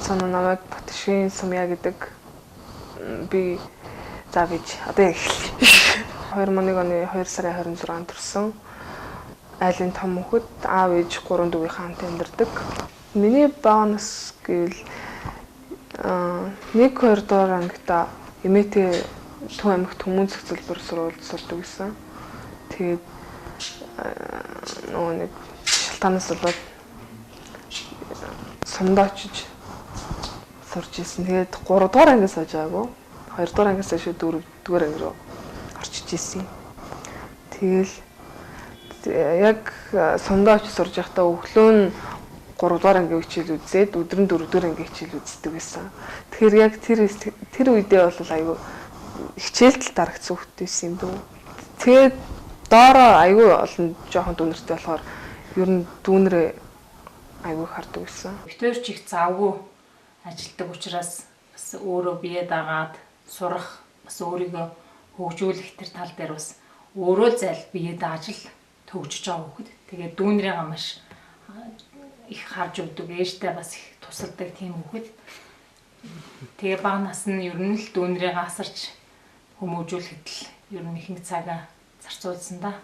санаа намайг Батшийн Сумья гэдэг би за бич одоо яг эхэллээ. 2001 оны 2 сарын 26-нд төрсөн. Айлын том хүүхэд аав ээж 3 дүүгийн хамт амьдардаг. Миний баанас гэвэл 1-2 дугаар ангита эмээтэй Төв аймагт Хүмүүн цэцэлбэр сургуульд сурдаг гэсэн. Тэгээд нөгөө нэг шалтгаанаас болоод сумдаа очиж сурч ирсэн. Тэгээд 3 дугаар ангиас сууж байгаагүй. 2 дугаар ангиас хойш 4 дугаар анги руу орчиж ирсэн. Тэгэл яг сумдаа очиж сурж байхдаа өглөө нь 3 дугаар ангийн хичээл үзээд өдөр нь 4 дугаар ангийн хичээл үздэг байсан. Тэгэхээр яг тэр үедээ бол айгүй хичээлд дарагцсан хүүхдтэй байсан юм дөө. Тэгээд доороо айгүй олон жоохон дүүнэртэй болохоор ер нь дүүнэрээ айгүй хардаг байсан. Битүүр ч их завгүй ажилтдаг учраас бас өөрөө бие дагаад сурах бас өөрийгөө хөгжүүлэх тэр тал дээр бас өөрөө зайл бие дааж л төгжиж байгаа хүүхэд. Тэгээд дүүнрээ маш их харж өгдөг, ээжтэй бас их тусалдаг тийм хүүхэд. Тэгээ бага нас нь ер нь л дүүнрээ асарч хүмүүжүүлэхэд л ер нь ихэнх цагаа зарцуулсан да.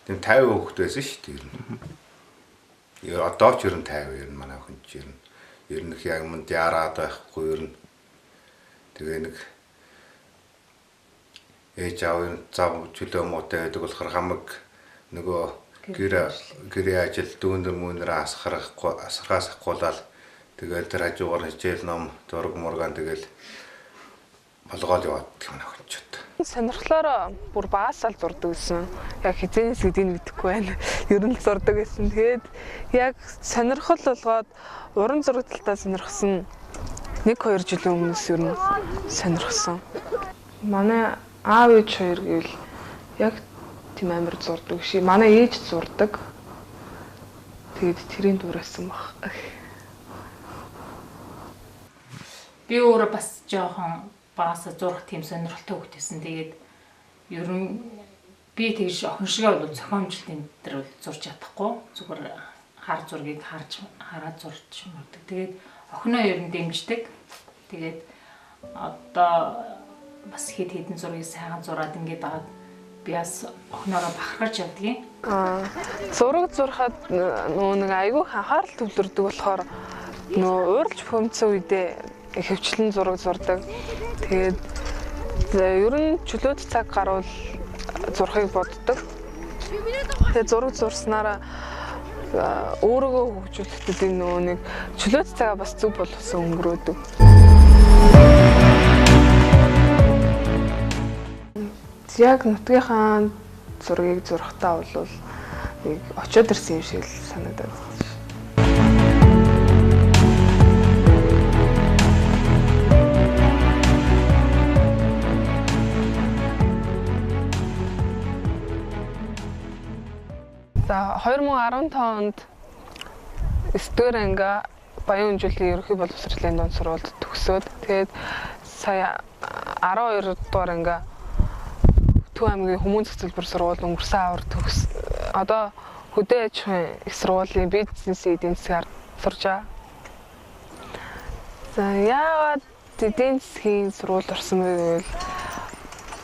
Тийм 50 хүүхэд байсан шүү дээ ер нь. Одоо ч ер нь 50 ер нь манай хүн ч ер нь яг манд яраад байхгүй ер нь. Тэгээ нэг ээж аав зав чөлөө муутай байдаг болохоор хамаг нөгөө гэрээ ажил дүүндэр мөнөр асархаас ахгуулаад тэгэл тэр хажуугаар хичээл ном зураг мургаан тэгэл болгоол яваад манай хүн ч удаа. Сонирхлоор бүр багасаа л зурдаг гэсэн. Яг хизээнээс гэдгийг мэдэхгүй байна. Ер нь л зурдаг гэсэн. Тэгээд яг сонирхол болгоод уран зураг талтаа сонирхсан 1-2 жилийн өмнөөс ер нь сонирхсан. Манай аав ээж хоёр гэвэл яг тийм амар зурдаг ши. Манай ээж зурдаг. Тэгээд тэрийн дуурайсан баг. Би өөрөө бас жоохон багасаа зурах тийм сонирхолтой хүүхдээсэн. Тэгээд ер нь би тэгж охин шигээ бол зохиомжлолтын дээр бол зурж чадахгүй. Зүгээр хар зургийг хараад зурж мөрдөг. Тэгээд охиноо ер нь дэмждэг. Тэгээд одоо бас хэдэн зургийг сайхан зураад ингээд байгаа. Би бас охиноороо бахархаж явдгийн. Зураг зурхад нөгөө нэг айгүй анхаарал төвлөрдөг болохоор нөгөө ууралж функцийн үедээ хөвчлэн зураг зурдаг. Тэгээд ер нь чөлөөт цаг гарвал зурхыг боддог. Тэгээд зураг зурснараа өөрийгөө хөгжүүлэхэд энэ нөгөө нэг чөлөөт цагаа бас зүг болгосон өнгөрөөдөг. Яг нутгийнхаа зургийг зурхтаа бол нэг очиод ирсэн юм шиг л санагдаад байна. За 2015 онд 9-р анги Баян Хүнжүүлийн ерөнхий боловсролын дунд сургуульд төгсөөд тэгээд сая 12 дугаар анги Төв аймгийн Хүмүүн цэцэлбэр сургуульд өнгөрсөн авар одоо хөдөө аж ахуйн их сургуулийн бизнесийн эдийн засгаар сурж байгаа. За яагаад эдийн засгийн сургуульд орсон бэ гэвэл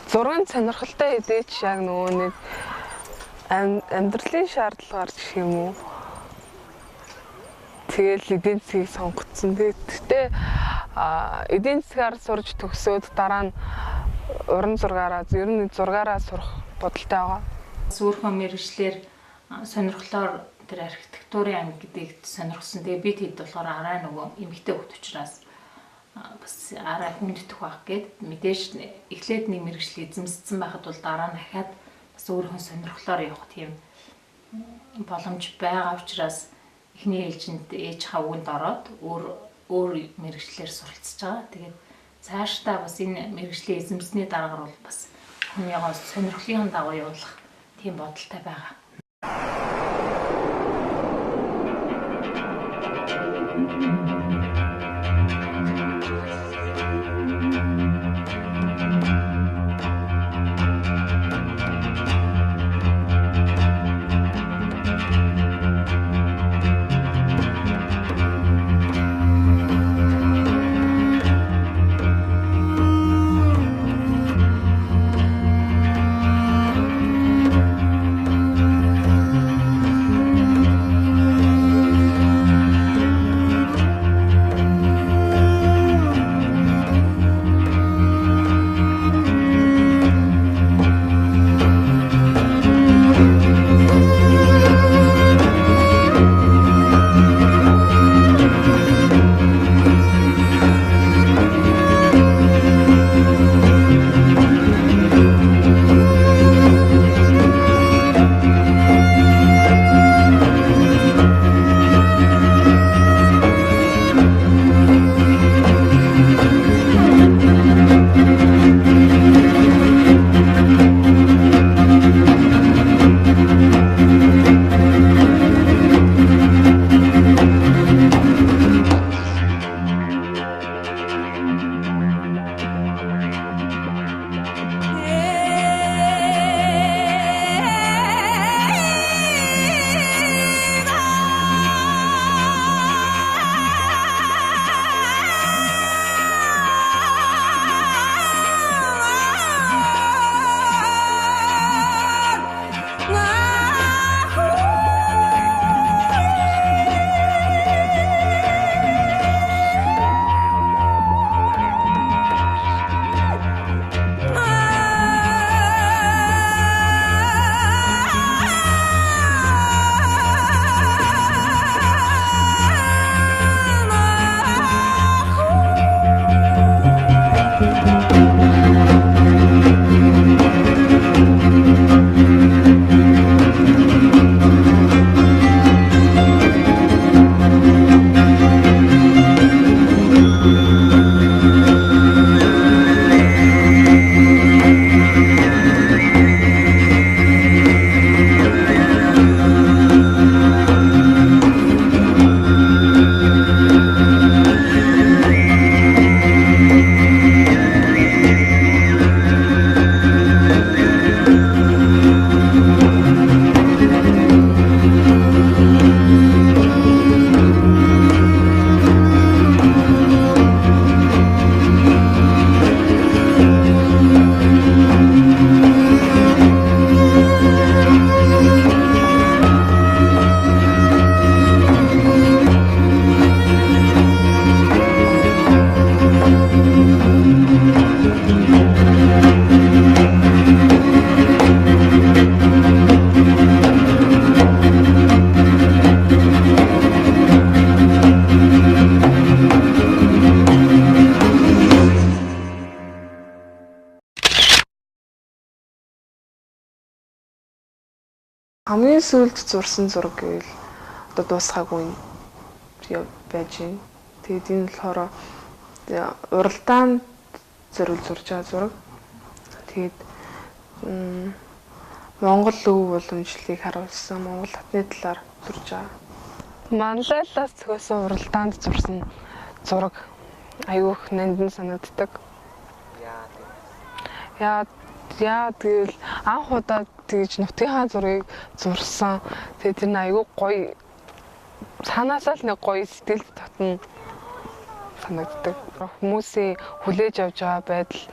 зургийн сонирхолтой хэдийч яг нөгөө нэг амьдралын шаардлагаар гэх юм уу. Тэгэл эдийн засгийг сонгоцсон. Гэхдээ эдийн засгаар сурж төгсөөд дараа нь уран зургаараа ер нь зургаараа сурах бодолтой байгаа. Өөрийнхөө мэргэжлэр сонирхлоор тэр архитектурын анги гэдэгт сонирхсан. Тэгээ бид хэд болохоор арай нөгөө эмэгтэй хөлт учраас бас арай хүнддэх байх гээд мэдээж эхлээд нэг мэргэжил эзэмссэн байхад бол дараа нь дахиад бас өөрийнхөө сонирхлоор явах тийм боломж байгаа учраас эхний ээлжинд ээж хавганд ороод өөр мэргэжлэр суралцж байгаа. Тэгээд цаашдаа бас энэ мэргэжлийн эзэмсний дараагаар бол бас хүнийгөө сонирхлын дагуу явуулах тийм бодолтой байгаа. Хамгийн сүүлд зурсан зураг гэвэл одоо дуусгаагүй байж байна. Тэгээд энэ болохоор уралдаанд зориул зурж байгаа зураг. Тэгээд Монгол өв уламжлалыг харуулсан Монгол хотны талаар зурж байгаа. Манлайлаас зохиосон уралдаанд зурсан зураг аюух нандин санагддаг. Яа тэгэл анх удаа тэгж нутгийнхаа зургийг зурсан. Тэгээд тэр нь аюу гоё цаанаасаа л нэг гоё сэтгэл татна санагддаг. Хүмүүсийн хүлээж авч байгаа байдал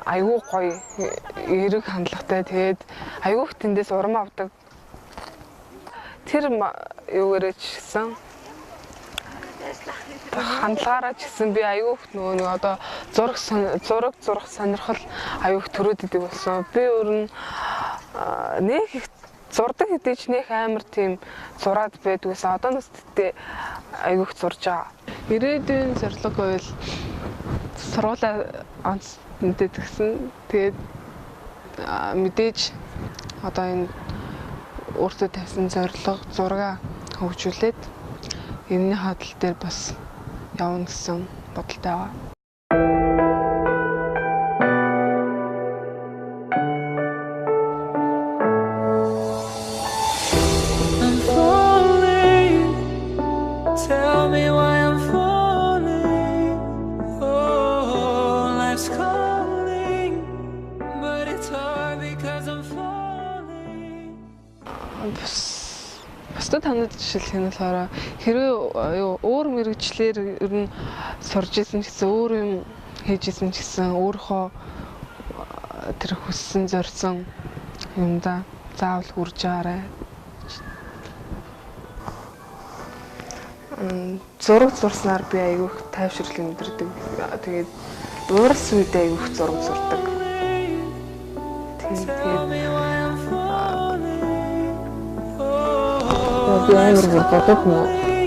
аюу гоё эерэг хандлагатай. Тэгээд аюух тэндээс урам авдаг. Тэр юугаараа ч гэсэн хандлагаараа ч гэсэн би аюух нөгөө нэг одоо зураг зурах сонирхол аюух төрөөддөг болсон. Би өөр нь нэг их зурдаг хэдий ч нэг амар тийм зураад байдгүйсэн. Одоо нас тэтэ аюух зурж байгаа. Ирээдүйн зорилго байвал сургуулаа онц мэдээ тгсэн. Тэгээд мэдээж одоо энэ өөртөө тавьсан зорилго зураг хөгжүүлээд энэний хадал дээр бас явна гэсэн бодолтой байгаа. Бусдад танад жишээлх нь болохоор хэрвээ өөр мэрэгчлэр ер нь сурж исэн ч гэсэн өөр юм хийж исэн ч гэсэн өөрийнхөө тэр хүссэн зорьсон юмдаа заавал хүрж байгаарай. Зураг зурснаар би аягүй их тайвширлыг мэдэрдэг. Тэгээд уурал үедээ аягүй их зураг зурдаг. Тэгээд би амар бодод нөө